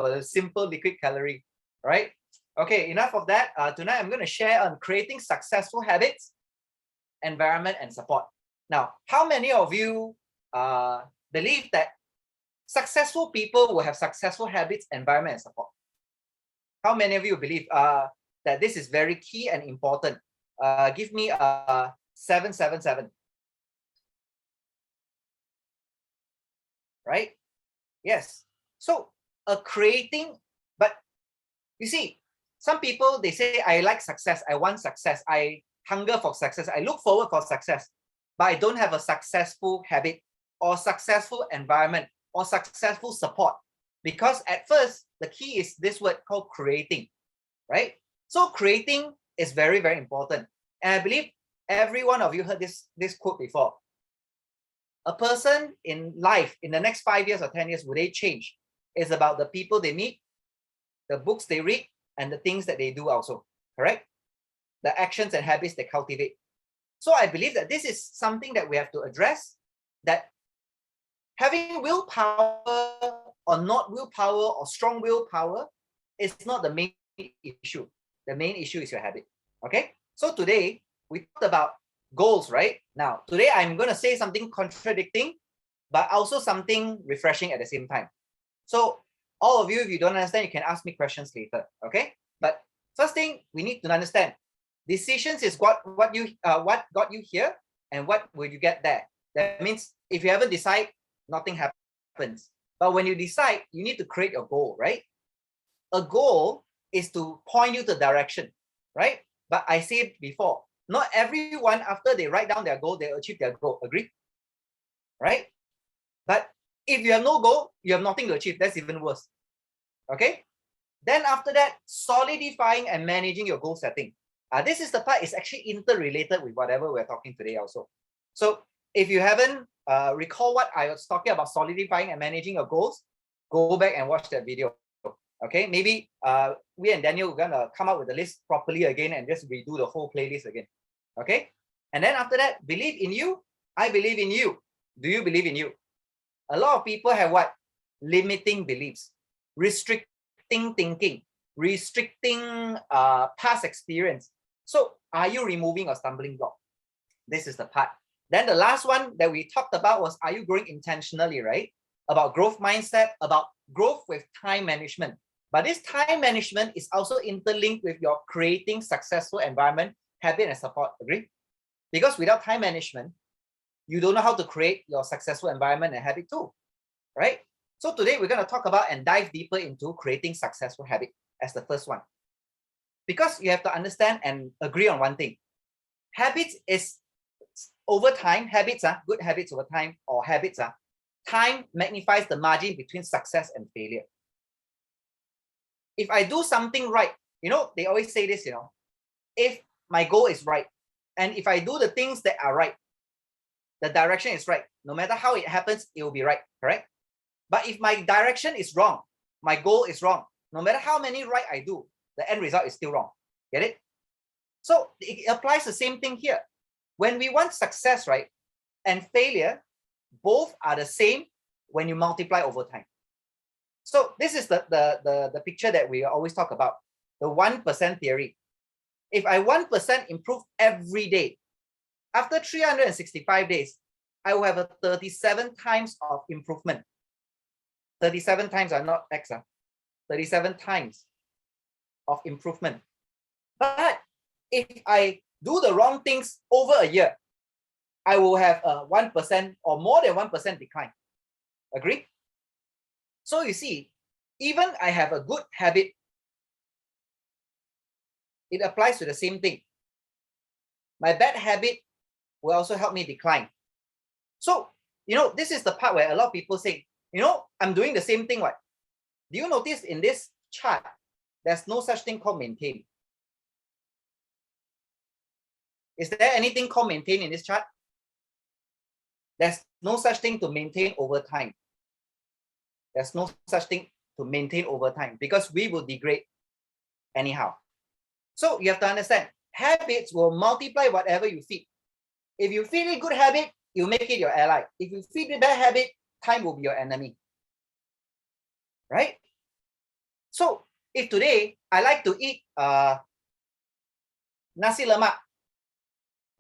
a simple liquid calorie, right? Okay, enough of that. Tonight I'm going to share on creating successful habits, environment, and support. Now, how many of you believe that successful people will have successful habits, environment, and support? How many of you believe that this is very key and important? Give me 777. Right? Yes. So creating, but you see, some people, they say, I like success, I want success, I hunger for success, I look forward for success, but I don't have a successful habit or successful environment or successful support. Because at first, the key is this word called creating, right? So creating is very, very important. And I believe every one of you heard this quote before. A person in life, in the next 5 years or 10 years, will they change? It's about the people they meet, the books they read, and the things that they do also, correct? The actions and habits they cultivate. So I believe that this is something that we have to address, that having willpower or not willpower or strong willpower is not the main issue. The main issue is your habit, okay? So today, we talked about goals, right? Now, today I'm going to say something contradicting, but also something refreshing at the same time. So all of you, if you don't understand, you can ask me questions later, okay? But first thing we need to understand, decisions is what got you here and what will you get there. That means if you haven't decided, nothing happens. But when you decide, you need to create your goal, right? A goal is to point you to direction, right? But I said before, not everyone, after they write down their goal, they achieve their goal. Agree? Right? But if you have no goal, you have nothing to achieve. That's even worse. Okay? Then after that, solidifying and managing your goal setting. This is the part, is actually interrelated with whatever we're talking today also. So if you haven't recall what I was talking about, solidifying and managing your goals, go back and watch that video. Okay, maybe we and Daniel are gonna come up with the list properly again and just redo the whole playlist again. Okay, and then after that, believe in you. I believe in you. Do you believe in you? A lot of people have what? Limiting beliefs, restricting thinking, restricting past experience. So are you removing a stumbling block? This is the part. Then the last one that we talked about was, are you growing intentionally, right? About growth mindset, about growth with time management. But this time management is also interlinked with your creating successful environment, habit, and support. Agree? Because without time management, you don't know how to create your successful environment and habit too, right? So today we're going to talk about and dive deeper into creating successful habit as the first one. Because you have to understand and agree on one thing. Habits is over time, habits are good habits over time, or habits are time magnifies the margin between success and failure. If I do something right, you know, they always say this, you know, if my goal is right, and if I do the things that are right, the direction is right, no matter how it happens, it will be right, correct? But if my direction is wrong, my goal is wrong, no matter how many right I do, the end result is still wrong. Get it? So it applies the same thing here. When we want success, right, and failure, both are the same when you multiply over time. So this is the picture that we always talk about, the 1% theory. If I 1% improve every day, after 365 days, I will have a 37 times of improvement. 37 times are not X, 37 times of improvement. But if I do the wrong things over a year, I will have a 1% or more than 1% decline. Agree? So you see, even I have a good habit, it applies to the same thing. My bad habit will also help me decline. So, you know, this is the part where a lot of people say, you know, I'm doing the same thing. What? Do you notice in this chart, there's no such thing called maintain? Is there anything called maintain in this chart? There's no such thing to maintain over time. There's no such thing to maintain over time because we will degrade anyhow. So you have to understand, habits will multiply whatever you feed. If you feed a good habit, you make it your ally. If you feed a bad habit, time will be your enemy. Right? if today I like to eat nasi lemak,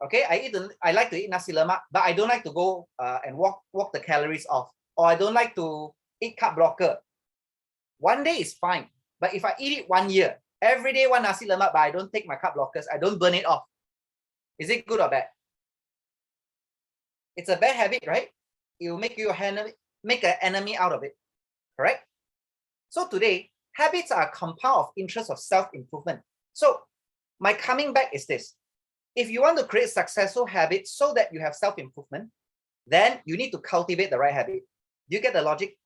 okay, I like to eat nasi lemak, but I don't like to go and walk the calories off, or I don't like to eat carb blocker. One day is fine, but if I eat it 1 year, every day one nasi lemak, but I don't take my carb blockers, I don't burn it off, is it good or bad? It's a bad habit, right? It will make you make an enemy out of it, correct? So today, habits are a compound of interest of self-improvement. So my coming back is this. If you want to create successful habits so that you have self-improvement, then you need to cultivate the right habit. Do you get the logic?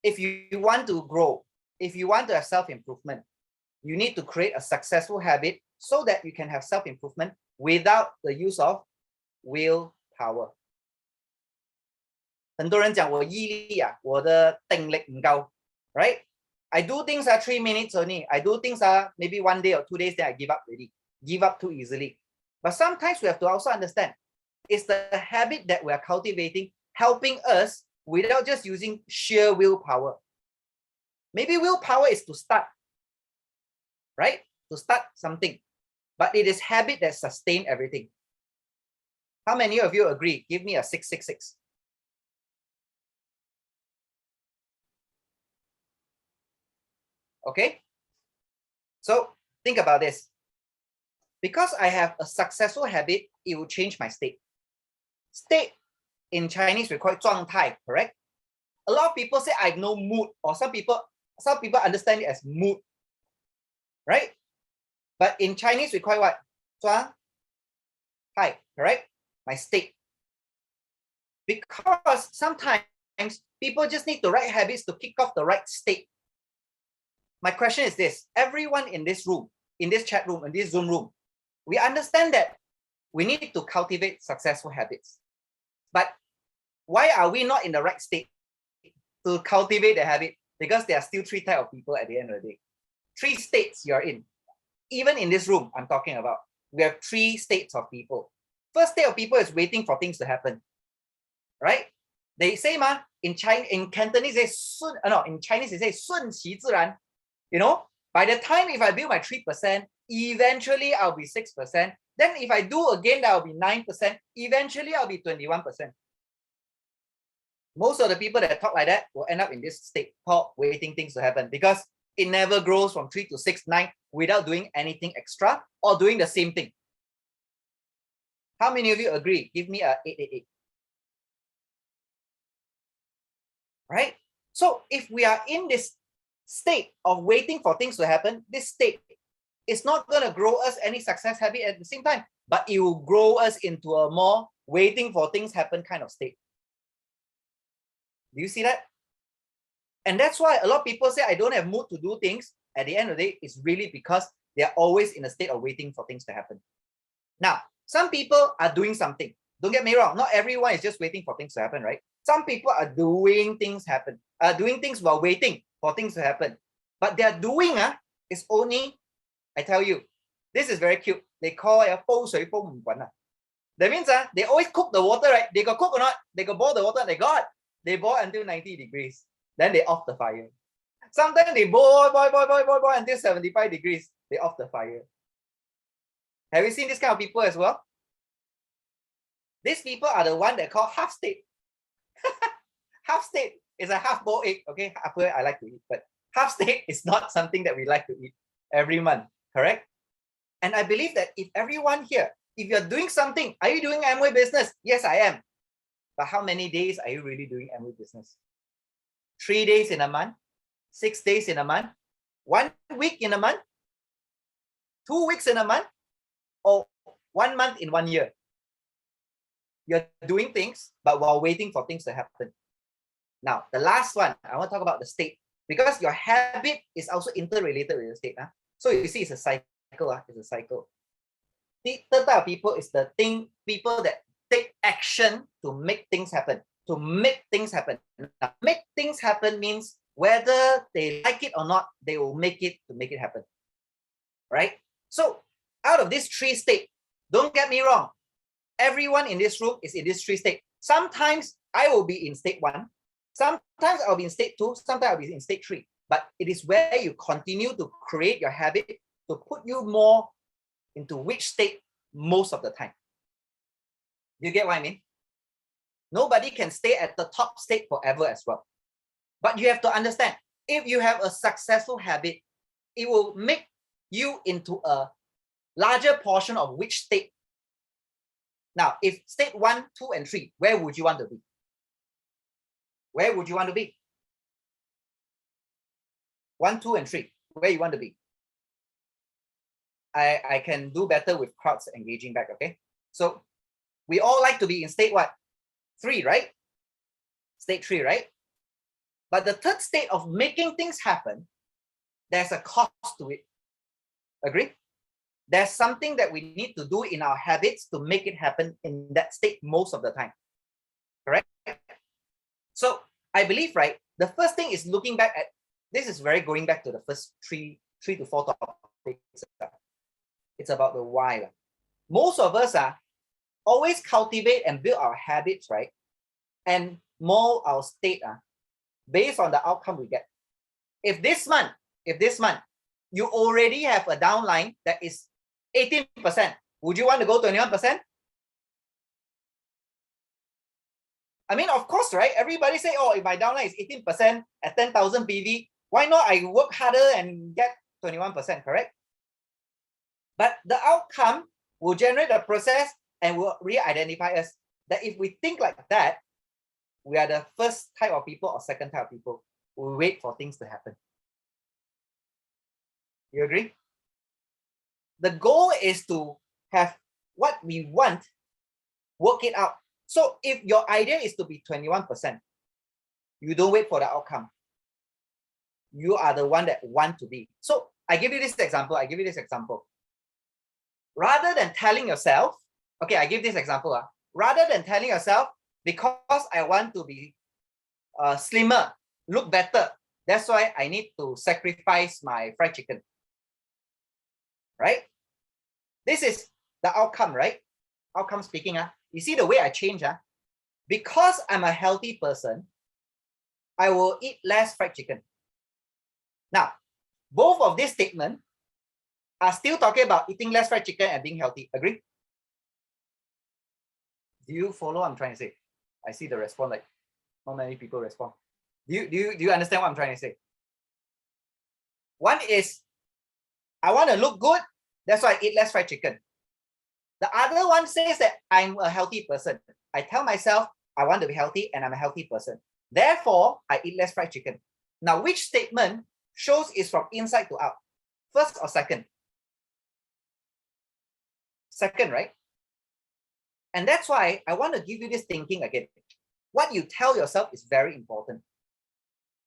If you want to grow, if you want to have self-improvement, you need to create a successful habit so that you can have self-improvement without the use of willpower. 很多人讲我毅力啊，我的定力唔夠 right? I do things 3 minutes only. I do things maybe 1 day or 2 days, then I give up already. Give up too easily. But sometimes we have to also understand, it's the habit that we are cultivating helping us without just using sheer willpower. Maybe willpower is to start, right? To start something. But it is habit that sustain everything. How many of you agree? Give me a 666. Okay? So think about this. Because I have a successful habit, it will change my state. State in Chinese we call it 状态, correct? A lot of people say I have no mood, or some people understand it as mood, right? But in Chinese we call it what? 状态, correct? My state. Because sometimes people just need the right habits to kick off the right state. My question is this: everyone in this room, in this chat room, in this Zoom room, we understand that we need to cultivate successful habits. But why are we not in the right state to cultivate the habit? Because there are still 3 types of people at the end of the day. 3 states you're in. Even in this room, I'm talking about. We have 3 states of people. First state of people is waiting for things to happen. Right? They say, in Cantonese, they say, in Chinese, they say, 顺其自然. You know, by the time if I build my 3%, eventually I'll be 6%. Then if I do again, that'll be 9%. Eventually I'll be 21%. Most of the people that talk like that will end up in this state called waiting things to happen, because it never grows from 3 to 6, 9 without doing anything extra or doing the same thing. How many of you agree? Give me a 888. Right? So if we are in this state of waiting for things to happen, this state is not going to grow us any success habit at the same time, but it will grow us into a more waiting for things happen kind of state. Do you see that? And that's why a lot of people say I don't have mood to do things. At the end of the day, it's really because they are always in a state of waiting for things to happen. Now, some people are doing something. Don't get me wrong. Not everyone is just waiting for things to happen, right? Some people are doing things happen, doing things while waiting for things to happen. But their doing is only, I tell you, this is very cute. They call it 煲水煲唔滾. That means they always cook the water, right? They got coconut, they got boil the water, they boil until 90 degrees. Then they off the fire. Sometimes they boil until 75 degrees. They off the fire. Have you seen this kind of people as well? These people are the one that call half state. Half state is a half boiled egg. Okay, halfway I like to eat, but half state is not something that we like to eat every month, correct? And I believe that if everyone here, if you're doing something, are you doing Amway business? Yes, I am. But how many days are you really doing Amway business? 3 days in a month, 6 days in a month, 1 week in a month, 2 weeks in a month, or 1 month in 1 year. You're doing things, but while waiting for things to happen. Now, the last one, I want to talk about the state, because your habit is also interrelated with the state. So you see, it's a cycle. It's a cycle. The third type of people is the people that take action to make things happen. To make things happen. Now, make things happen means whether they like it or not, they will make it to make it happen. Right? So out of these 3 states, don't get me wrong, everyone in this room is in this 3 states. Sometimes I will be in state 1, sometimes I'll be in state 2, sometimes I'll be in state 3. but it is where you continue to create your habit to put you more into which state most of the time. You get what I mean? Nobody can stay at the top state forever as well. But you have to understand, if you have a successful habit, it will make you into a larger portion of which state. Now, if state 1, 2, and 3, where would you want to be? Where would you want to be? 1, 2, and 3, where you want to be? I can do better with crowds engaging back, okay? So we all like to be in state what? 3, right? State 3, right? But the third state of making things happen, there's a cost to it. Agree? There's something that we need to do in our habits to make it happen in that state most of the time. Correct? So I believe, right, the first thing is looking back at, this is very going back to the first three to four topics. It's about the why. Most of us always cultivate and build our habits, right? And mold our state based on the outcome we get. If this month, you already have a downline that is 18%, would you want to go 21%? I mean, of course, right? Everybody say, oh, if my downline is 18% at 10,000 PV, why not I work harder and get 21%, correct? But the outcome will generate a process and will re-identify us. That if we think like that, we are the first type of people or second type of people who wait for things to happen. You agree? The goal is to have what we want, work it out. So if your idea is to be 21%, you don't wait for the outcome. You are the one that want to be. So I give you this example. Rather than telling yourself, okay, I give this example. Rather than telling yourself, because I want to be slimmer, look better, that's why I need to sacrifice my fried chicken. Right? This is the outcome, right? Outcome speaking. You see the way I change. Because I'm a healthy person, I will eat less fried chicken. Now, both of these statements are still talking about eating less fried chicken and being healthy. Agree? Do you follow what I'm trying to say? I see the response, like not many people respond. Do you understand what I'm trying to say? One is, I want to look good, that's why I eat less fried chicken. The other one says that I'm a healthy person. I tell myself I want to be healthy and I'm a healthy person. Therefore, I eat less fried chicken. Now, which statement shows is from inside to out? First or second? Second, right? And that's why I want to give you this thinking again. What you tell yourself is very important.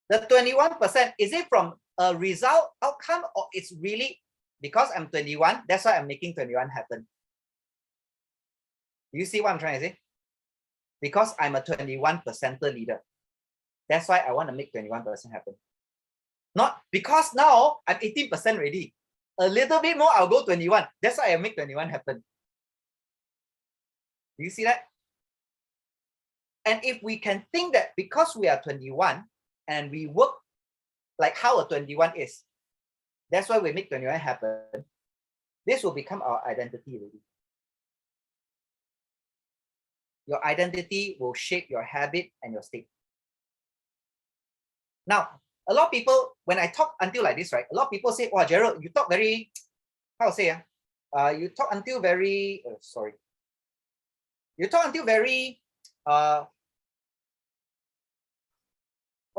The 21%, is it from a result outcome, or it's really because I'm 21, that's why I'm making 21 happen? You see what I'm trying to say? Because I'm a 21%er leader. That's why I want to make 21% happen. Not because now I'm 18% ready. A little bit more, I'll go 21. That's why I make 21 happen. Do you see that? And if we can think that because we are 21 and we work like how a 21 is, that's why we make 21 happen, this will become our identity already. Your identity will shape your habit and your state. Now, a lot of people, when I talk until like this, right, a lot of people say, "Oh, Gerald, you talk very, how to say, you talk until very, you talk until very, what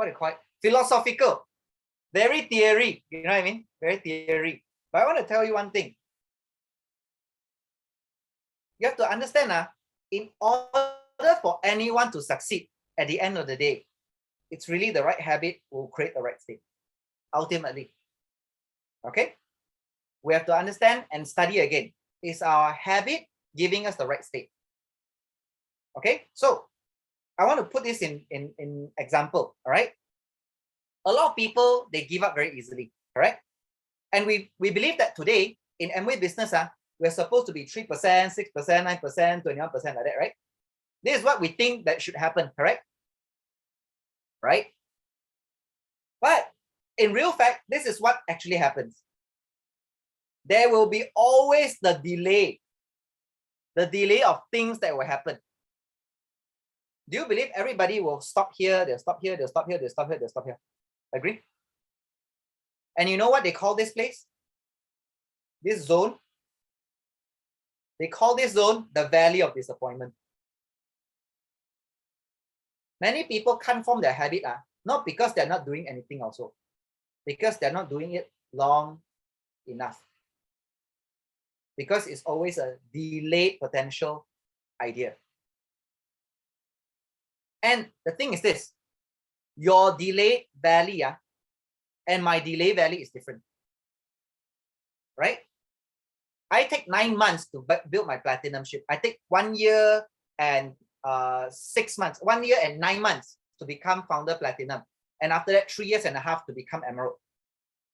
do you call it? Philosophical, very theory, you know what I mean? Very theory. But I want to tell you one thing. You have to understand, in order for anyone to succeed at the end of the day, it's really the right habit will create the right state, ultimately. Okay? We have to understand and study again. Is our habit giving us the right state? Okay? So, I want to put this in example, all right? A lot of people, they give up very easily, correct? And we believe that today, in Amway business, we're supposed to be 3%, 6%, 9%, 21% like that, right? This is what we think that should happen, correct? Right? But in real fact, this is what actually happens. There will be always the delay of things that will happen. Do you believe everybody will stop here, they'll stop here, they'll stop here, they'll stop here, they'll stop here? Agree? And you know what they call this place? This zone? They call this zone the valley of disappointment. Many people can't form their habit, not because they're not doing anything also, because they're not doing it long enough. Because it's always a delayed potential idea. And the thing is this, your delayed valley and my delay valley is different, right? I take 9 months to build my platinum ship. I take 1 year and 6 months, 1 year and 9 months to become founder platinum. And after that, 3 years and a half to become emerald.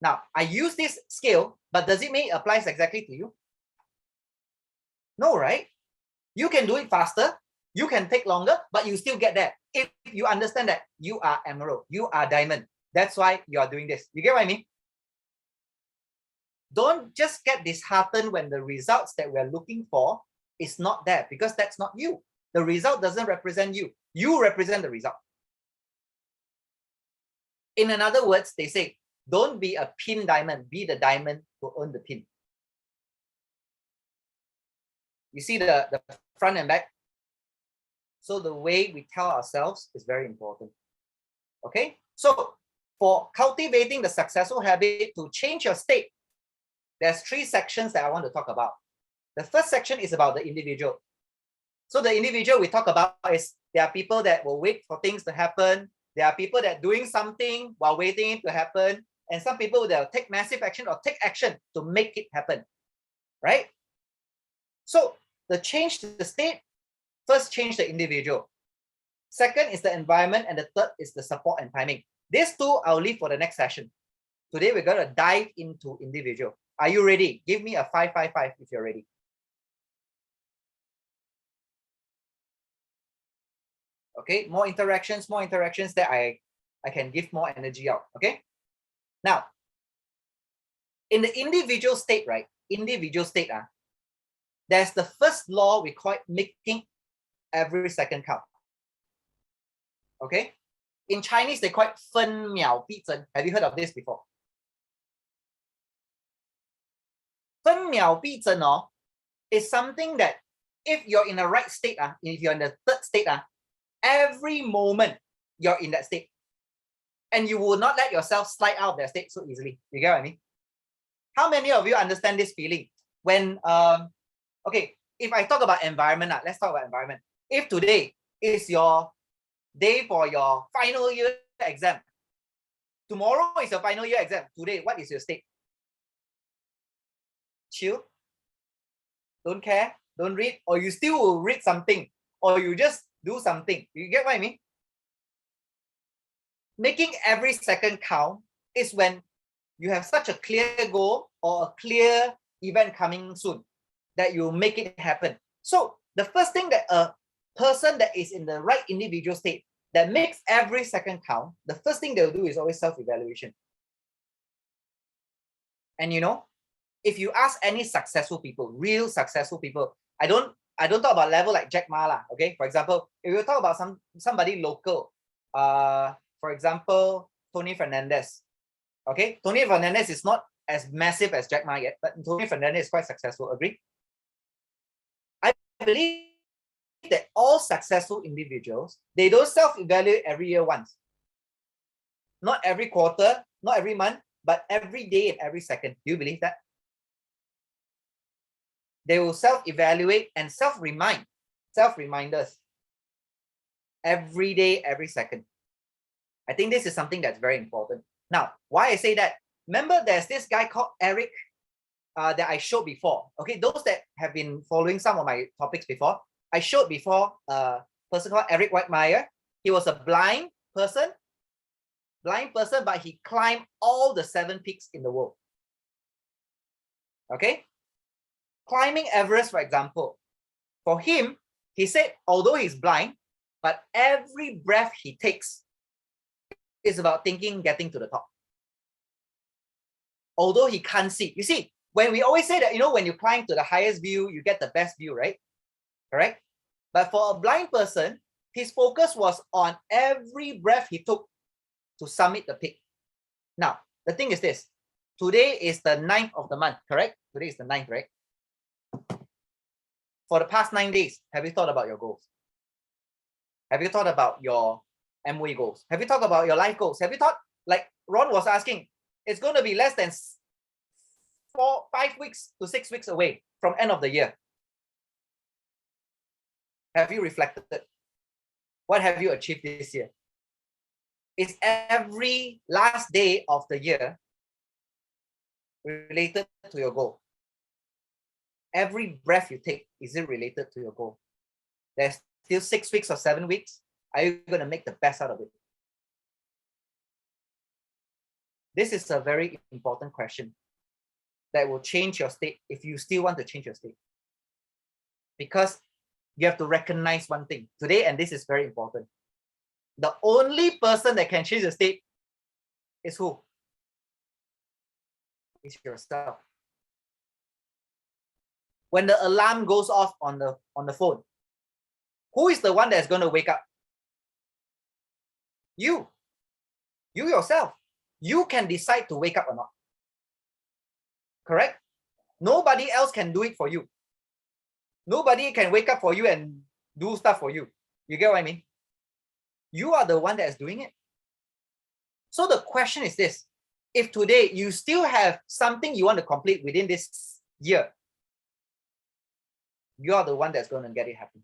Now, I use this scale, but does it mean it applies exactly to you? No, right? You can do it faster, you can take longer, but you still get there. If you understand that you are emerald, you are diamond. That's why you are doing this. You get what I mean? Don't just get disheartened when the results that we're looking for is not there, because that's not you. The result doesn't represent you. You represent the result. In other words, they say, don't be a pin diamond, be the diamond to earn the pin. You see the front and back? So the way we tell ourselves is very important. Okay? So for cultivating the successful habit to change your state, there's 3 sections that I want to talk about. The first section is about the individual. So the individual we talk about is there are people that will wait for things to happen. There are people that are doing something while waiting it to happen. And some people that will take massive action or take action to make it happen. Right? So the change to the state, first change the individual. Second is the environment, and the third is the support and timing. These 2 I'll leave for the next session. Today we're going to dive into individual. Are you ready? Give me a 555 if you're ready. Okay, more interactions that I can give more energy out. Okay. Now, in the individual state, right? There's the first law we call it making every second count. Okay. In Chinese, they call it 分秒必争. Have you heard of this before? 分秒必争 is something that if you're in the right state, if you're in the third state, every moment you're in that state. And you will not let yourself slide out of that state so easily. You get what I mean? How many of you understand this feeling? When, okay, if I talk about environment, let's talk about environment. If today is your day for your final year exam, tomorrow is your final year exam, today, what is your state? Chill? Don't care? Don't read? Or you still will read something? Or you just do something? You get what I mean? Making every second count is when you have such a clear goal or a clear event coming soon that you make it happen. So the first thing that a person that is in the right individual state that makes every second count, the first thing they'll do is always self-evaluation. And you know, if you ask any successful people, real successful people, I don't talk about level like Jack Ma, okay? For example, if you talk about somebody local, for example, Tony Fernandez. Okay, Tony Fernandez is not as massive as Jack Ma yet, but Tony Fernandez is quite successful. Agree? I believe that all successful individuals, they don't self-evaluate every year once. Not every quarter, not every month, but every day and every second. Do you believe that? They will self-evaluate and self-reminders every day, every second. I think this is something that's very important. Now, why I say that? Remember, there's this guy called Eric that I showed before. Okay, those that have been following some of my topics before, I showed before a person called Eric Whitemeyer. He was a blind person, but he climbed all the 7 peaks in the world. Okay, climbing Everest, for example, for him, he said, although he's blind, but every breath he takes is about getting to the top. although he can't see. You see, when we always say that, you know, when you climb to the highest view, you get the best view, right? Correct? But for a blind person, his focus was on every breath he took to summit the peak. Now, the thing is this. Today is the 9th of the month, correct? Today is the 9th, right? For the past 9 days, have you thought about your goals? Have you thought about your MOE goals? Have you thought about your life goals? Have you thought, like Ron was asking, it's going to be less than 5 weeks to 6 weeks away from end of the year. Have you reflected? What have you achieved this year? Is every last day of the year related to your goal? Every breath you take, is it related to your goal? There's still 6 weeks or 7 weeks. Are you going to make the best out of it? This is a very important question that will change your state if you still want to change your state. Because you have to recognize one thing today, and this is very important. The only person that can change the state is who? It's yourself. When the alarm goes off on the phone, who is the one that's going to wake up? You. You yourself. You can decide to wake up or not. Correct? Nobody else can do it for you. Nobody can wake up for you and do stuff for you. You get what I mean? You are the one that is doing it. So the question is this. If today you still have something you want to complete within this year, you are the one that's going to get it happen.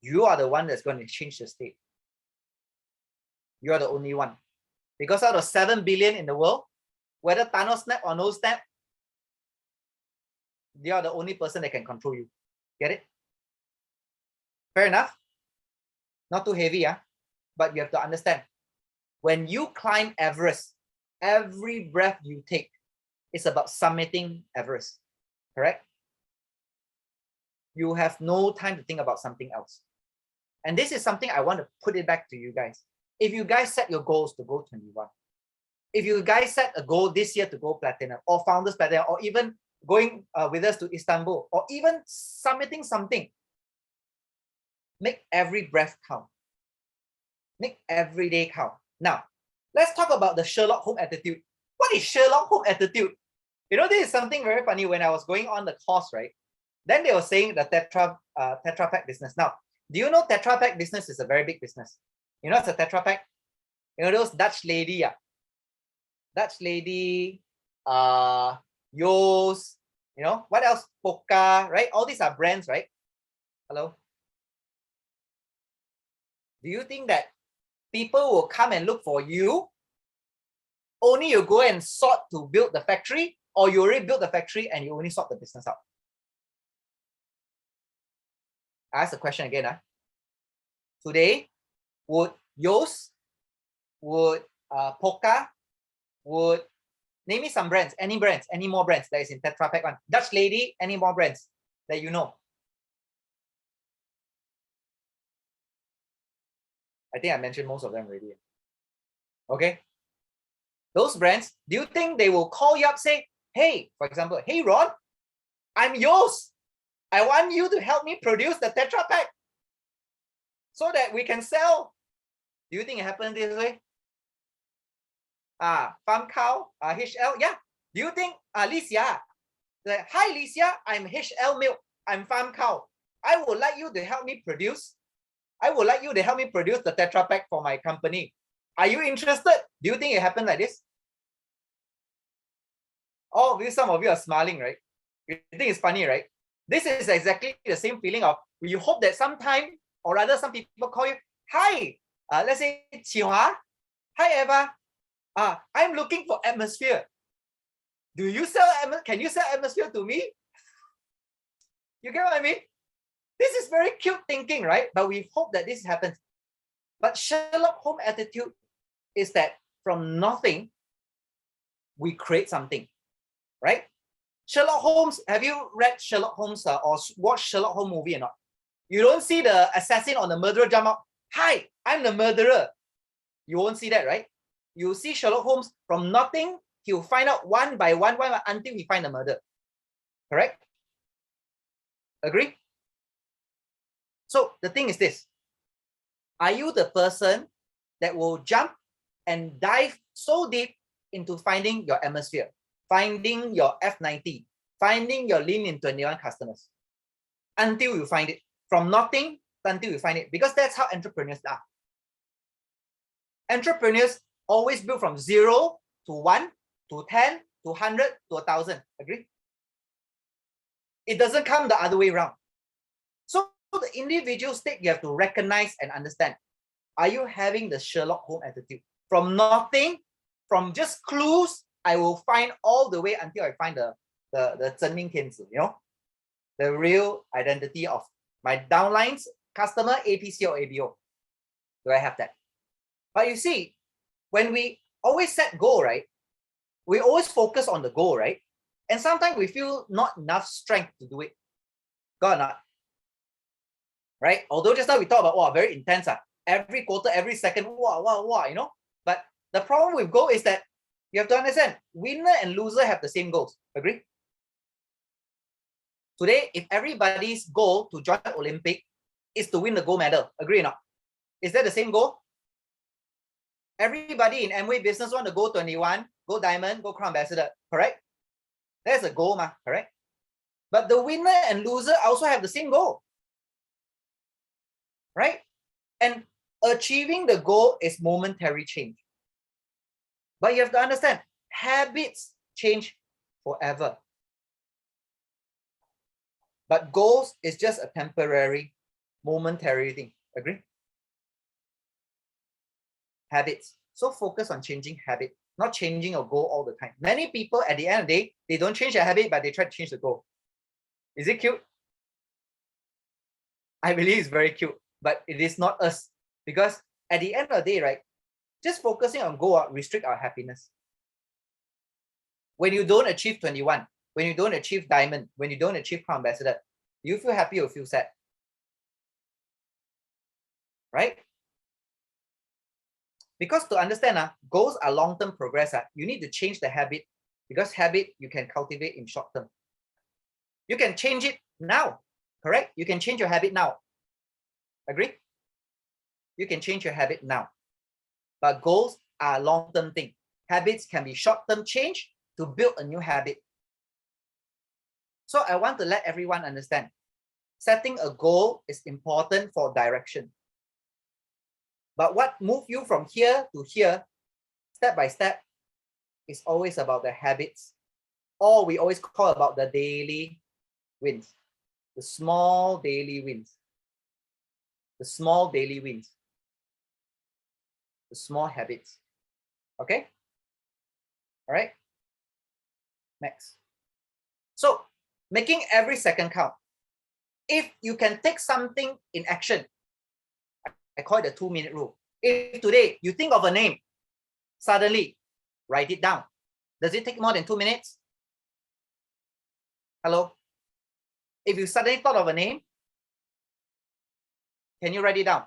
You are the one that's going to change the state. You are the only one. Because out of 7 billion in the world, whether Thanos snap or no snap, you are the only person that can control you. Get it? Fair enough? Not too heavy, but you have to understand. When you climb Everest, every breath you take is about summiting Everest. Correct? You have no time to think about something else. And this is something I want to put it back to you guys. If you guys set your goals to go 21, if you guys set a goal this year to go platinum or founders platinum, or even going with us to Istanbul, or even summiting something, make every breath count. Make every day count. Now, let's talk about the Sherlock Holmes attitude. What is Sherlock Holmes attitude? You know, this is something very funny. When I was going on the course, right? Then they were saying the Tetra Pak business. Now, do you know Tetra Pak business is a very big business? You know, it's a Tetra Pak. You know, those Dutch lady, Dutch lady, Yo's, you know, what else? Pokka, right? All these are brands, right? Hello? Do you think that people will come and look for you? Only you go and sort to build the factory, or you already built the factory and you only sort the business out? I ask the question again. Today, would Yo's, would Pokka, would name me some brands, any more brands that is in Tetra Pak one? Dutch lady, any more brands that you know? I think I mentioned most of them already. Okay. Those brands, do you think they will call you up, say, hey, for example, hey Ron, I'm yours. I want you to help me produce the Tetra Pak so that we can sell. Do you think it happened this way? Farm cow, HL, yeah. Do you think, Licia, like, hi Licia, I'm HL milk, I'm farm cow. I would like you to help me produce. I would like you to help me produce the Tetra Pak for my company. Are you interested? Do you think it happened like this? Oh, some of you are smiling, right? You think it's funny, right? This is exactly the same feeling of you hope that sometime, or rather some people call you, hi, let's say Qihua, hi Eva, I'm looking for atmosphere. Do you sell, can you sell atmosphere to me? You get what I mean? This is very cute thinking, right? But we hope that this happens. But Sherlock Holmes attitude is that from nothing, we create something, right? Sherlock Holmes, have you read Sherlock Holmes or watched Sherlock Holmes movie or not? You don't see the assassin or the murderer jump out, hi, I'm the murderer. You won't see that, right? You see Sherlock Holmes from nothing he will find out one by one until he find the murder. Correct? Agree? So the thing is this. Are you the person that will jump and dive so deep into finding your atmosphere, finding your F90, finding your lean in 21 customers until you find it? From nothing until you find it, because that's how entrepreneurs are. Entrepreneurs always build from 0 to 1 to 10 to 100 to 1,000. Agree? It doesn't come the other way around. So the individual state you have to recognize and understand. Are you having the Sherlock Holmes attitude? From nothing, from just clues, I will find all the way until I find the 真命天子, the real identity of my downlines, customer, APC or ABO. Do I have that? But you see, when we always set goal, right? We always focus on the goal, right? And sometimes we feel not enough strength to do it. Got or not? Right? Although just now we talked about, wow, very intense. Every quarter, every second, wow. But the problem with goal is that you have to understand, winner and loser have the same goals. Agree? Today, if everybody's goal to join the Olympic is to win the gold medal, agree or not? Is that the same goal? Everybody in Amway business want to go 21, go diamond, go crown ambassador, correct? That's a goal, correct? But the winner and loser also have the same goal, right? And achieving the goal is momentary change. But you have to understand, habits change forever. But goals is just a temporary, momentary thing. Agree? Habits. So focus on changing habit, not changing your goal all the time. Many people at the end of the day, they don't change their habit, but they try to change the goal. Is it cute? I believe it's very cute, but it is not us. Because at the end of the day, right, just focusing on goal restrict our happiness. When you don't achieve 21, when you don't achieve diamond, when you don't achieve crown ambassador, you feel happy or feel sad? Right? Because to understand, goals are long-term progress. You need to change the habit, because habit you can cultivate in short term. You can change it now, correct? You can change your habit now. Agree? You can change your habit now. But goals are a long-term thing. Habits can be short-term change to build a new habit. So I want to let everyone understand, setting a goal is important for direction. But what moves you from here to here, step by step, is always about the habits, or we always call about the daily wins, the small daily wins, the small daily wins, the small habits. Okay? All right? Next. So, making every second count. If you can take something in action, I call it the 2-minute rule. If today you think of a name, suddenly write it down. Does it take more than 2 minutes? Hello? If you suddenly thought of a name, can you write it down?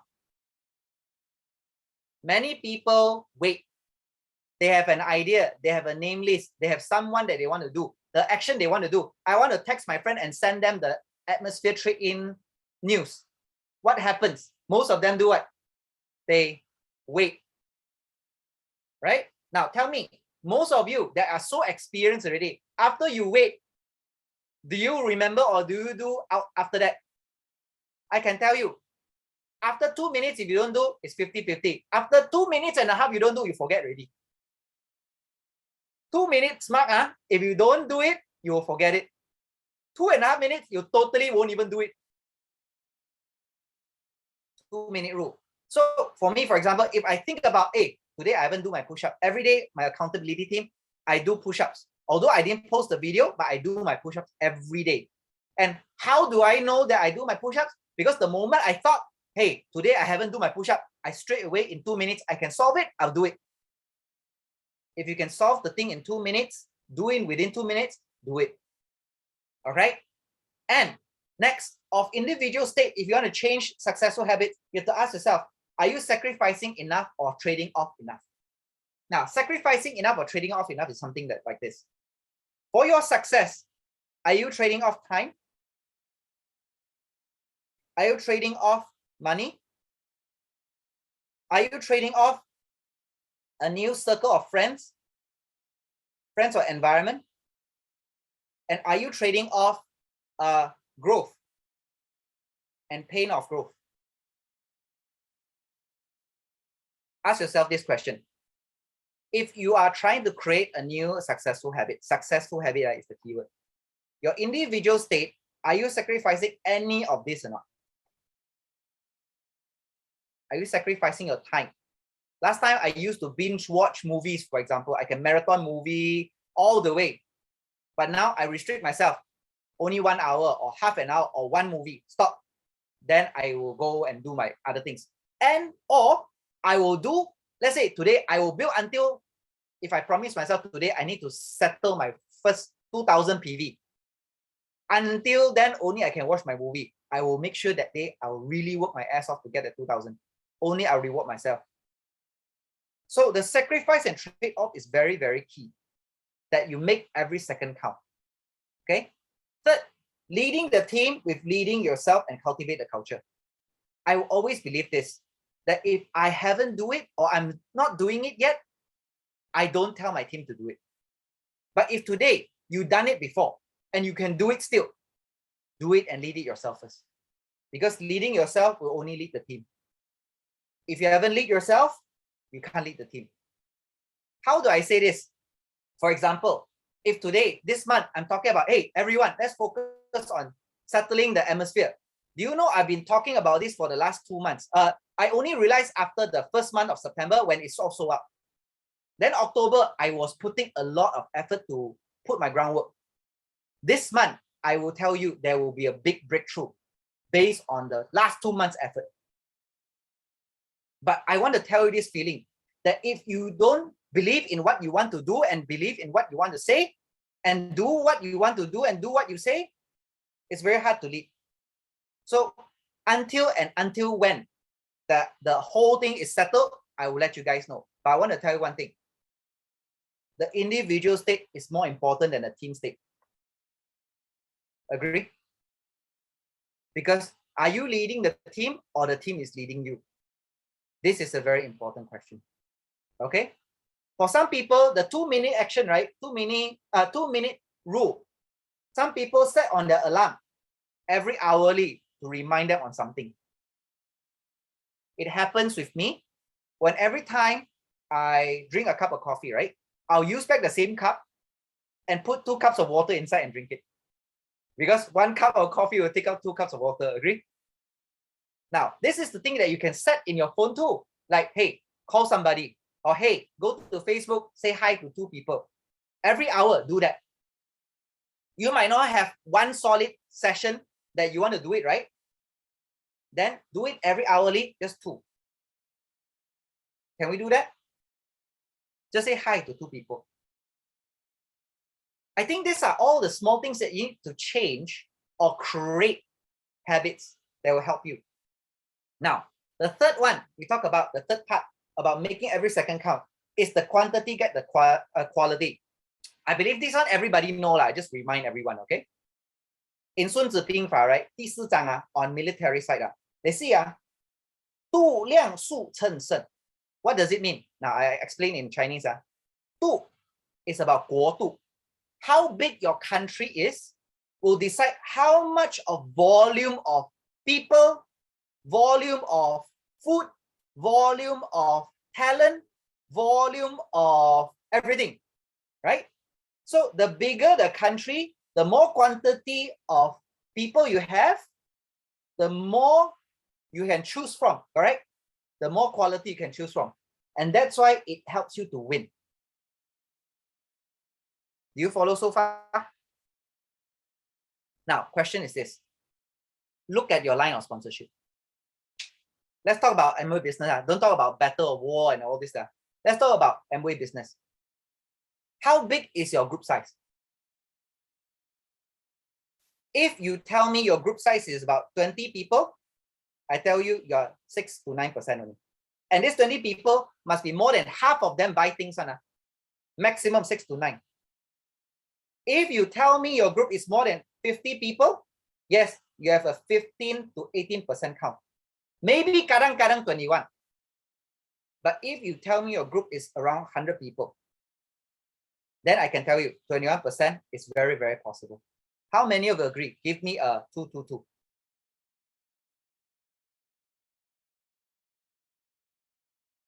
Many people wait. They have an idea, they have a name list, they have someone that they want to do, the action they want to do. I want to text my friend and send them the atmosphere trade-in news. What happens? Most of them do what? They wait. Right? Now tell me, most of you that are so experienced already, after you wait, do you remember or do you do out after that? I can tell you, after 2 minutes, if you don't do, it's 50-50. After 2 minutes and a half, you don't do, you forget already. 2 minutes mark, if you don't do it, you will forget it. 2.5 minutes, you totally won't even do it. 2-minute rule. So for me, for example, if I think about, hey, today I haven't do my push-up. Every day, my accountability team, I do push-ups. Although I didn't post the video, but I do my push-ups every day. And how do I know that I do my push-ups? Because the moment I thought, hey, today I haven't do my push-up, I straight away in 2 minutes, I can solve it, I'll do it. If you can solve the thing in 2 minutes, do it within 2 minutes, do it. All right. And next, of individual state, if you want to change successful habits, you have to ask yourself, are you sacrificing enough or trading off enough? Now, sacrificing enough or trading off enough is something that like this. For your success, are you trading off time? Are you trading off money? Are you trading off a new circle of friends or environment? And are you trading off growth and pain of growth? Ask yourself this question. If you are trying to create a new successful habit is the keyword. Your individual state, are you sacrificing any of this or not? Are you sacrificing your time? Last time I used to binge watch movies, for example. I can marathon movie all the way. But now I restrict myself. Only 1 hour or half an hour or one movie. Stop. Then I will go and do my other things. Or I will do, let's say today I will build until, if I promise myself today, I need to settle my first 2000 PV. Until then, only I can watch my movie. I will make sure that day I will really work my ass off to get the 2000. Only I'll reward myself. So the sacrifice and trade-off is very, very key. That you make every second count. Okay. Third, leading the team with leading yourself and cultivate the culture. I will always believe this, that if I haven't do it or I'm not doing it yet, I don't tell my team to do it. But if today you've done it before and you can do it still, do it and lead it yourself first. Because leading yourself will only lead the team. If you haven't lead yourself, you can't lead the team. How do I say this? For example, if today, this month, I'm talking about, hey, everyone, let's focus on settling the atmosphere. Do you know I've been talking about this for the last 2 months? I only realized after the first month of September when it's also up. Then October, I was putting a lot of effort to put my groundwork. This month, I will tell you there will be a big breakthrough based on the last 2 months' effort. But I want to tell you this feeling that if you don't believe in what you want to do and believe in what you want to say and do what you want to do and do what you say, it's very hard to lead. So until when the whole thing is settled, I will let you guys know. But I want to tell you one thing. The individual state is more important than the team state. Agree? Because are you leading the team or the team is leading you? This is a very important question. Okay? For some people, the 2-minute action, right? 2-minute rule. Some people set on their alarm every hourly to remind them on something. It happens with me when every time I drink a cup of coffee, right? I'll use back the same cup and put 2 cups of water inside and drink it. Because 1 cup of coffee will take out 2 cups of water, agree? Now, this is the thing that you can set in your phone too. Like, hey, call somebody. Or hey, go to Facebook, say hi to 2 people. Every hour, do that. You might not have 1 solid session that you want to do it, right? Then do it every hourly, just 2. Can we do that? Just say hi to 2 people. I think these are all the small things that you need to change or create habits that will help you. Now, the third one, we talk about the third part about making every second count is the quantity get the quality. I believe this one everybody know lah. I just remind everyone, okay? In 孙子兵法, right? 第4章 on military side, they see 度量速称胜. What does it mean? Now I explain in Chinese. 度 is about 国度. How big your country is will decide how much of volume of people, volume of food, volume of talent, volume of everything, right? So the bigger the country, the more quantity of people you have, the more you can choose from, correct? The more quality you can choose from. And that's why it helps you to win. Do you follow so far? Now, question is this. Look at your line of sponsorship. Let's talk about Amway business. Don't talk about battle or war and all this. Let's talk about Amway business. How big is your group size? If you tell me your group size is about 20 people, I tell you you're 6 to 9% only. And these 20 people must be more than half of them buy things on a maximum 6 to 9. If you tell me your group is more than 50 people, yes, you have a 15 to 18% count. Maybe kadang-kadang 21. But if you tell me your group is around 100 people, then I can tell you 21% is very, very possible. How many of you agree? Give me a 222.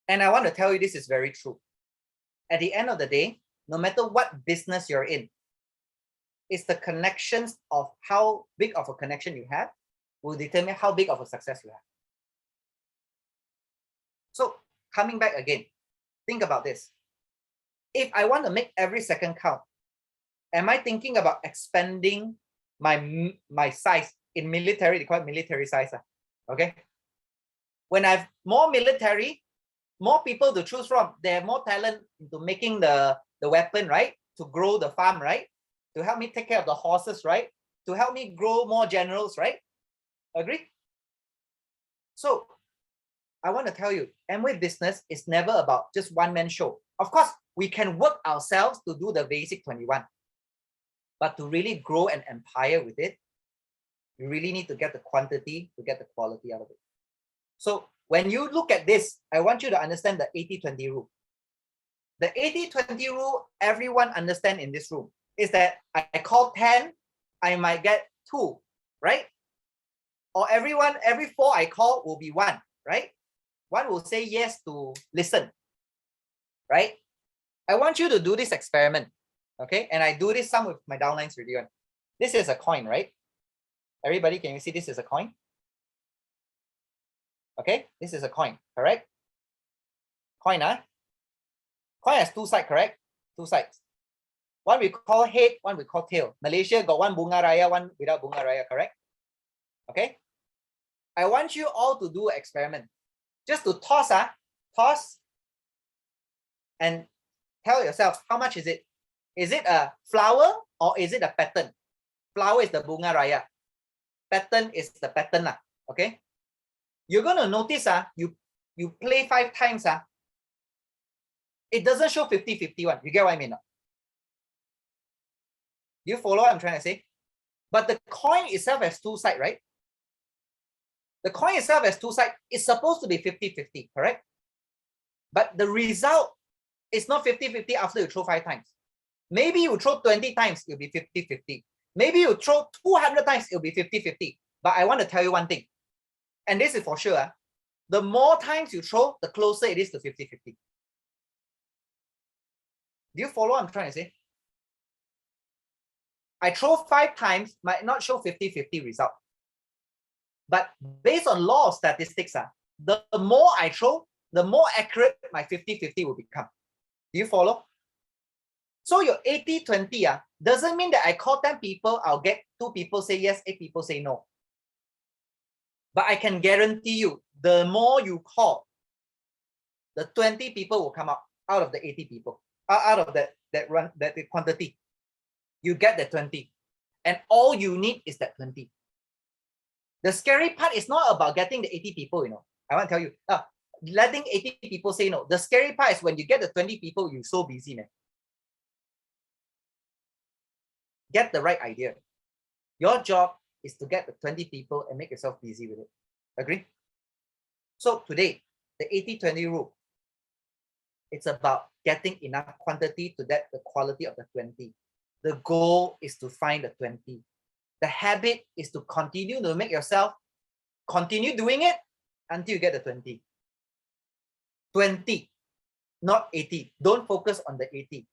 And I want to tell you this is very true. At the end of the day, no matter what business you're in, it's the connections of how big of a connection you have will determine how big of a success you have. So coming back again, think about this. If I want to make every second count, am I thinking about expanding my size? In military, they call it military size. Okay. When I have more military, more people to choose from, they have more talent into making the weapon, right? To grow the farm, right? To help me take care of the horses, right? To help me grow more generals, right? Agree? So I want to tell you, Amway business is never about just one-man show. Of course, we can work ourselves to do the basic 21. But to really grow an empire with it, you really need to get the quantity to get the quality out of it. So when you look at this, I want you to understand the 80-20 rule. The 80-20 rule, everyone understand in this room, is that I call 10, I might get 2, right? Or every 4 I call will be 1, right? 1 will say yes to listen, right? I want you to do this experiment, okay? And I do this some with my downlines already. This is a coin, right? Everybody, can you see this is a coin? Okay, this is a coin, correct? Coin, Coin has 2 sides, correct? 2 sides. One we call head, one we call tail. Malaysia got one bunga raya, one without bunga raya, correct? Okay. I want you all to do an experiment. Just to toss, toss, and tell yourself how much is it? Is it a flower or is it a pattern? Flower is the bunga raya. Pattern is the pattern, okay? You're gonna notice, you play 5 times, it doesn't show 50-51. You get what I mean? Do you follow what I'm trying to say? But the coin itself has 2 sides, right? The coin itself has 2 sides. It's supposed to be 50-50, correct? But the result is not 50-50 after you throw 5 times. Maybe you throw 20 times, it'll be 50-50. Maybe you throw 200 times, it'll be 50-50. But I want to tell you one thing, and this is for sure, the more times you throw, the closer it is to 50-50. Do you follow what I'm trying to say? I throw 5 times, might not show 50-50 result. But based on law of statistics, the more I throw, the more accurate my 50-50 will become. Do you follow? So your 80-20 doesn't mean that I call 10 people, I'll get 2 people say yes, 8 people say no. But I can guarantee you, the more you call, the 20 people will come out of the 80 people, out of that quantity. You get the 20. And all you need is that 20. The scary part is not about getting the 80 people, I want to tell you, letting 80 people say no. The scary part is when you get the 20 people, you're so busy, man. Get the right idea. Your job is to get the 20 people and make yourself busy with it. Agree? So today, the 80-20 rule, it's about getting enough quantity to get the quality of the 20. The goal is to find the 20. The habit is to continue to make yourself continue doing it until you get the 20. 20, not 80. Don't focus on the 80.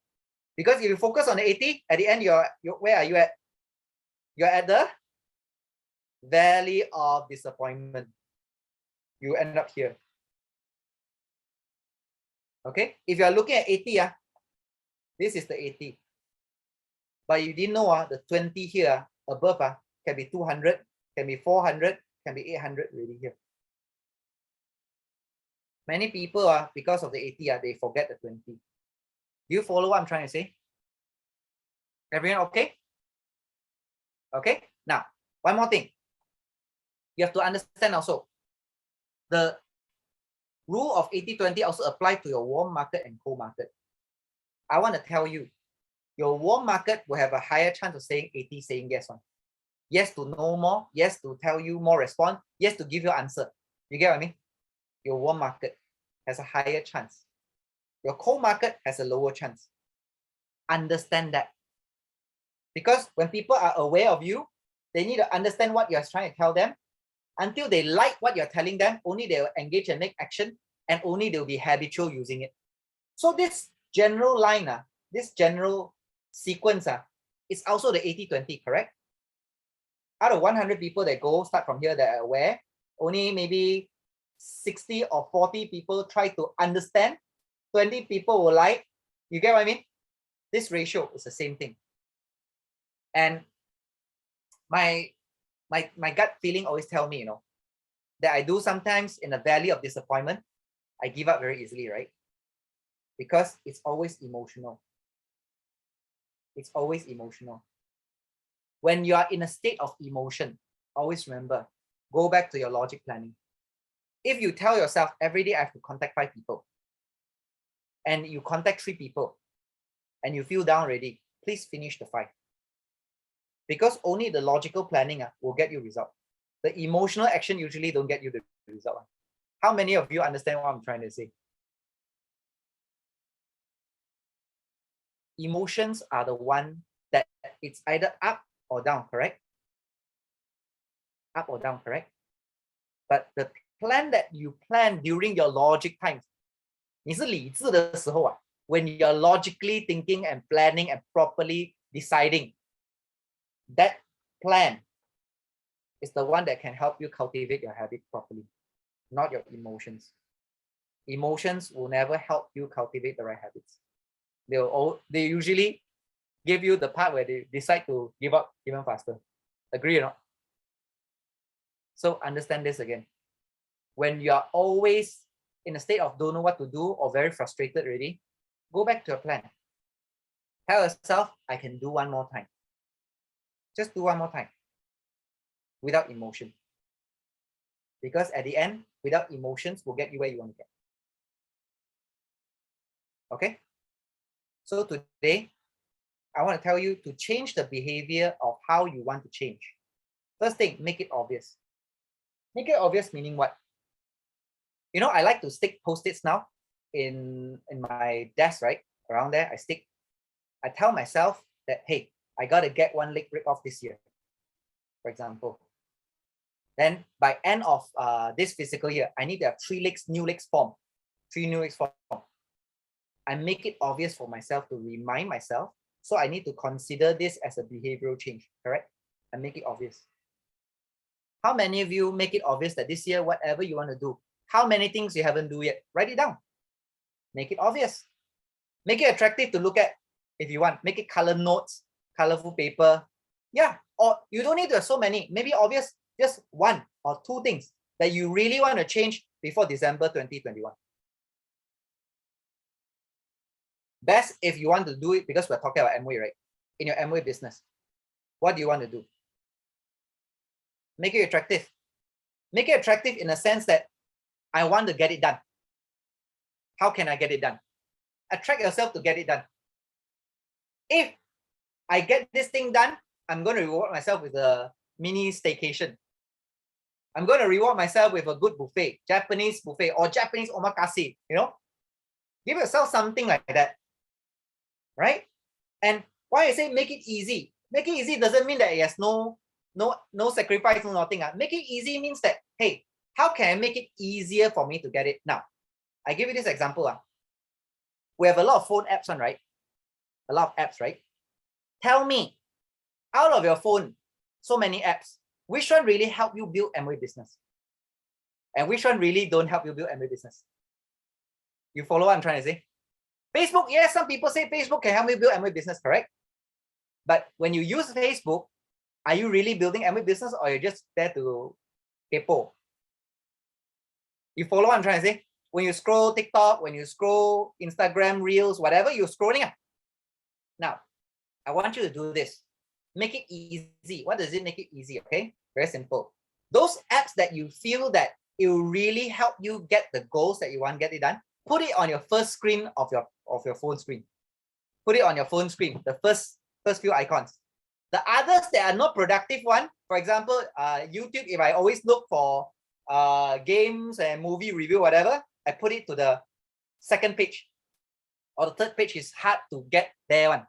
Because if you focus on the 80, at the end, you're where are you at? You're at the valley of disappointment. You end up here. Okay? If you are looking at 80, this is the 80. But you didn't know the 20 here above can be 200, can be 400, can be 800 really here. Many people because of the 80 they forget the 20. Do you follow what I'm trying to say? Everyone okay? Okay. Now, one more thing. You have to understand also the rule of 80-20 also apply to your warm market and cold market. I want to tell you, your warm market will have a higher chance of saying 80, saying yes on. Yes to know more, yes to tell you more response, yes to give you answer. You get what I mean? Your warm market has a higher chance. Your cold market has a lower chance. Understand that. Because when people are aware of you, they need to understand what you're trying to tell them. Until they like what you're telling them, only they will engage and make action, and only they'll be habitual using it. So this general line, this general sequence is also the 80-20, correct? Out of 100 people that go, start from here, that are aware, only maybe 60 or 40 people try to understand, 20 people will like. You get what I mean? This ratio is the same thing. And my gut feeling always tell me, that I do sometimes in the valley of disappointment, I give up very easily, right? Because it's always emotional. It's always emotional. When you are in a state of emotion, always remember, go back to your logic planning. If you tell yourself every day I have to contact 5 people, and you contact 3 people, and you feel down already, please finish the 5. Because only the logical planning will get you result. The emotional action usually don't get you the result. How many of you understand what I'm trying to say? Emotions are the one that it's either up or down, correct? Up or down, correct? But the plan that you plan during your logic times, 你是理智的时候when you're logically thinking and planning and properly deciding, that plan is the one that can help you cultivate your habit properly, not your emotions. Emotions will never help you cultivate the right habits. They usually give you the part where they decide to give up even faster. Agree or not? So understand this again. When you are always in a state of don't know what to do or very frustrated already, go back to your plan. Tell yourself, I can do one more time. Just do one more time without emotion. Because at the end, without emotions will get you where you want to get. Okay? So today, I want to tell you to change the behavior of how you want to change. First thing, make it obvious. Make it obvious meaning what? I like to stick post-its now in my desk, right? Around there, I tell myself that, hey, I got to get 1 leg break off this year, for example. Then by end of this fiscal year, I need to have 3 new legs form. 3 new legs form. I make it obvious for myself to remind myself. So I need to consider this as a behavioral change, correct? And make it obvious. How many of you make it obvious that this year, whatever you want to do, how many things you haven't do yet? Write it down. Make it obvious. Make it attractive to look at if you want. Make it color notes, colorful paper. Yeah, or you don't need to have so many. Maybe obvious, just 1 or 2 things that you really want to change before December 2021. Best if you want to do it, because we're talking about Amway, right? In your Amway business, what do you want to do? Make it attractive. Make it attractive in a sense that I want to get it done. How can I get it done? Attract yourself to get it done. If I get this thing done, I'm going to reward myself with a mini staycation. I'm going to reward myself with a good buffet, Japanese buffet or Japanese omakase, Give yourself something like that, right? And why I say make it easy. Make it easy doesn't mean that it has no sacrifice, no nothing. Make it easy means that, hey, how can I make it easier for me to get it? Now, I give you this example. We have a lot of phone apps on, right? A lot of apps, right? Tell me, out of your phone, so many apps, which one really help you build Amway business? And which one really don't help you build Amway business? You follow what I'm trying to say? Facebook, yes, some people say Facebook can help me build Amway business, correct? But when you use Facebook, are you really building Amway business or you're just there to kepo? You follow what I'm trying to say? When you scroll TikTok, when you scroll Instagram Reels, whatever, you're scrolling. Now, I want you to do this. Make it easy. What does it make it easy? Okay, very simple. Those apps that you feel that it will really help you get the goals that you want, get it done. Put it on your first screen of your phone screen. Put it on your phone screen, the first few icons. The others that are not productive one, for example, YouTube, if I always look for games and movie review, whatever, I put it to the second page. Or the third page is hard to get there one.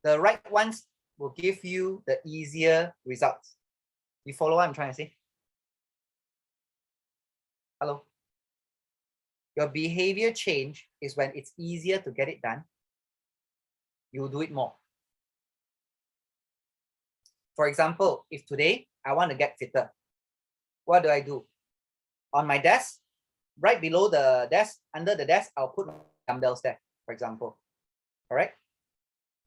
The right ones will give you the easier results. You follow what I'm trying to say? Hello? Your behavior change is when it's easier to get it done. You do it more. For example, if today I want to get fitter, what do? On my desk, right below the desk, under the desk, I'll put dumbbells there, for example. Correct?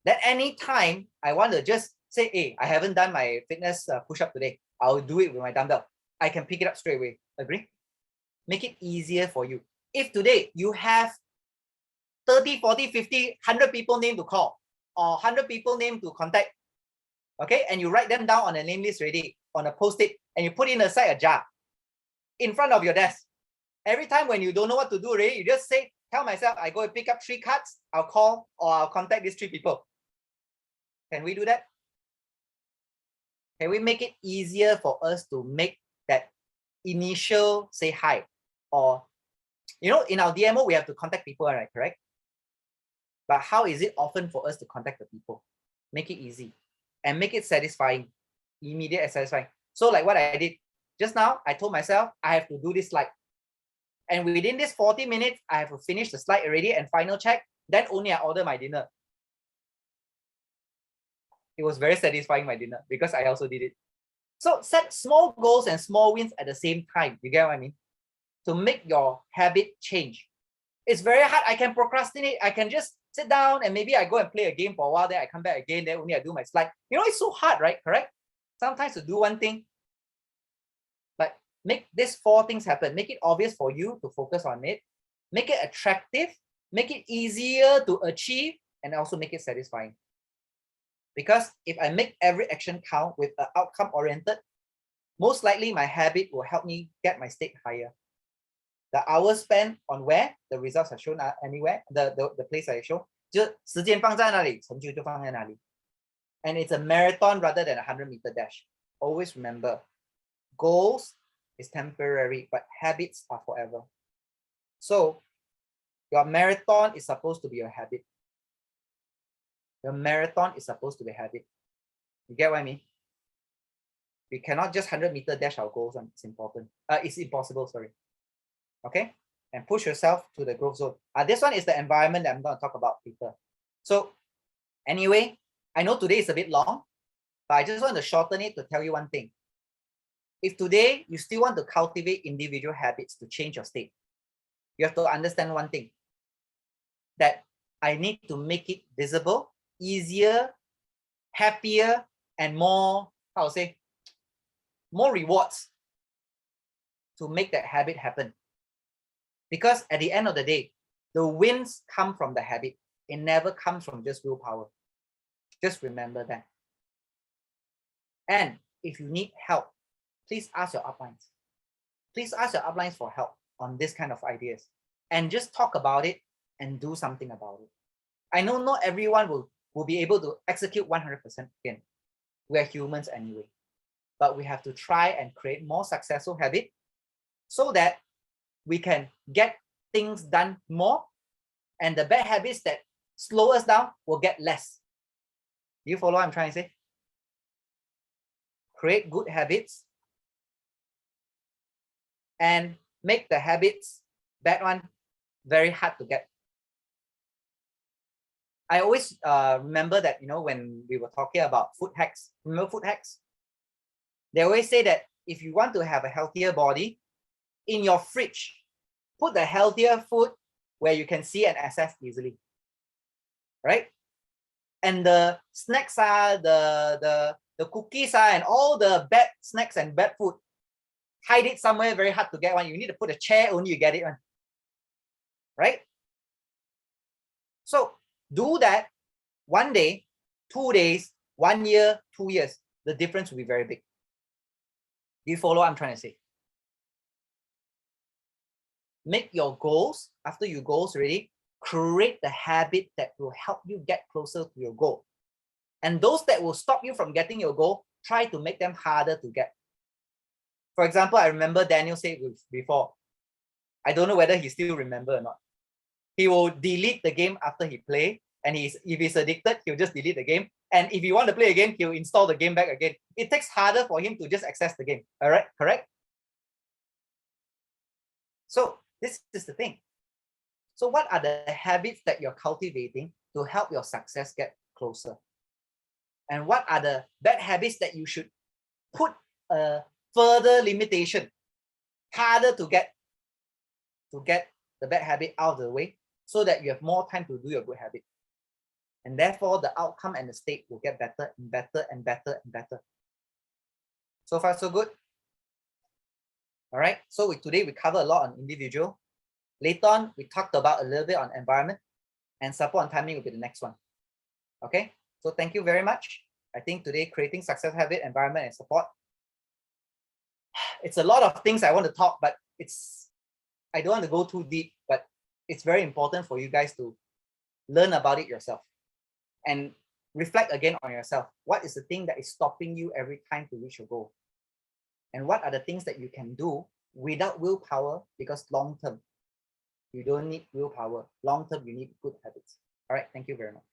Then anytime I want to just say, hey, I haven't done my fitness push-up today, I'll do it with my dumbbell. I can pick it up straight away. Agree? Make it easier for you. If today you have 30, 40, 50, 100 people name to call or 100 people name to contact, okay, and you write them down on a name list already, on a post-it, and you put in aside a jar in front of your desk. Every time when you don't know what to do already, you just say, tell myself, I go and pick up 3 cards, I'll call or I'll contact these 3 people. Can we do that? Can we make it easier for us to make that initial say hi? Or, you know, in our DMO, we have to contact people, right? Correct? But how is it often for us to contact the people? Make it easy and make it satisfying, immediate and satisfying. So like what I did just now, I told myself I have to do this slide. And within this 40 minutes, I have to finish the slide already and final check. Then only I order my dinner. It was very satisfying, my dinner, because I also did it. So set small goals and small wins at the same time. You get what I mean? To make your habit change. It's very hard. I can procrastinate. I can just sit down and maybe I go and play a game for a while. Then I come back again. Then only I do my slide. You know, it's so hard, right? Correct? Sometimes to do one thing. But make these 4 things happen. Make it obvious for you to focus on it. Make it attractive. Make it easier to achieve. And also make it satisfying. Because if I make every action count with an outcome oriented, most likely my habit will help me get my state higher. The hours spent on where the results are shown anywhere, the place I show, 就时间放在那里，成就就放在那里。And it's a marathon rather than a 100-meter dash. Always remember, goals is temporary, but habits are forever. So your marathon is supposed to be a habit. Your marathon is supposed to be a habit. You get what I mean? We cannot just 100-meter dash our goals. It's important. It's impossible, sorry. Okay? And push yourself to the growth zone. This one is the environment that I'm going to talk about later. So anyway, I know today is a bit long, but I just want to shorten it to tell you one thing. If today you still want to cultivate individual habits to change your state, you have to understand one thing, that I need to make it visible, easier, happier, and more, how to say, more rewards to make that habit happen. Because at the end of the day, the wins come from the habit. It never comes from just willpower. Just remember that. And if you need help, please ask your uplines. Please ask your uplines for help on this kind of ideas. And just talk about it and do something about it. I know not everyone will be able to execute 100% again. We are humans anyway. But we have to try and create more successful habits so that we can get things done more, and the bad habits that slow us down will get less. Do you follow what I'm trying to say? Create good habits and make the habits, bad one, very hard to get. I always remember that, you know, when we were talking about food hacks, remember food hacks? They always say that if you want to have a healthier body, in your fridge, put the healthier food where you can see and access easily, right? And the snacks are, the cookies are, and all the bad snacks and bad food, hide it somewhere very hard to get one. You need to put a chair, only you get it one, right? So do that 1 day, 2 days, 1 year, 2 years. The difference will be very big. Do you follow what I'm trying to say? Make your goals, after your goals ready, create the habit that will help you get closer to your goal. And those that will stop you from getting your goal, try to make them harder to get. For example, I remember Daniel said before, I don't know whether he still remember or not. He will delete the game after he play, and if he's addicted, he'll just delete the game. And if you want to play again, he'll install the game back again. It takes harder for him to just access the game. All right, correct? So this is the thing. So what are the habits that you're cultivating to help your success get closer? And what are the bad habits that you should put a further limitation, harder to get the bad habit out of the way, so that you have more time to do your good habit. And therefore, the outcome and the state will get better and better and better and better. So far, so good. All right. So today we cover a lot on individual. Later on, we talked about a little bit on environment, and support and timing will be the next one. Okay. So thank you very much. I think today, creating success habit, environment, and support. It's a lot of things I want to talk, but I don't want to go too deep, but it's very important for you guys to learn about it yourself and reflect again on yourself. What is the thing that is stopping you every time to reach your goal? And what are the things that you can do without willpower? Because long term, you don't need willpower. Long term, you need good habits. All right. Thank you very much.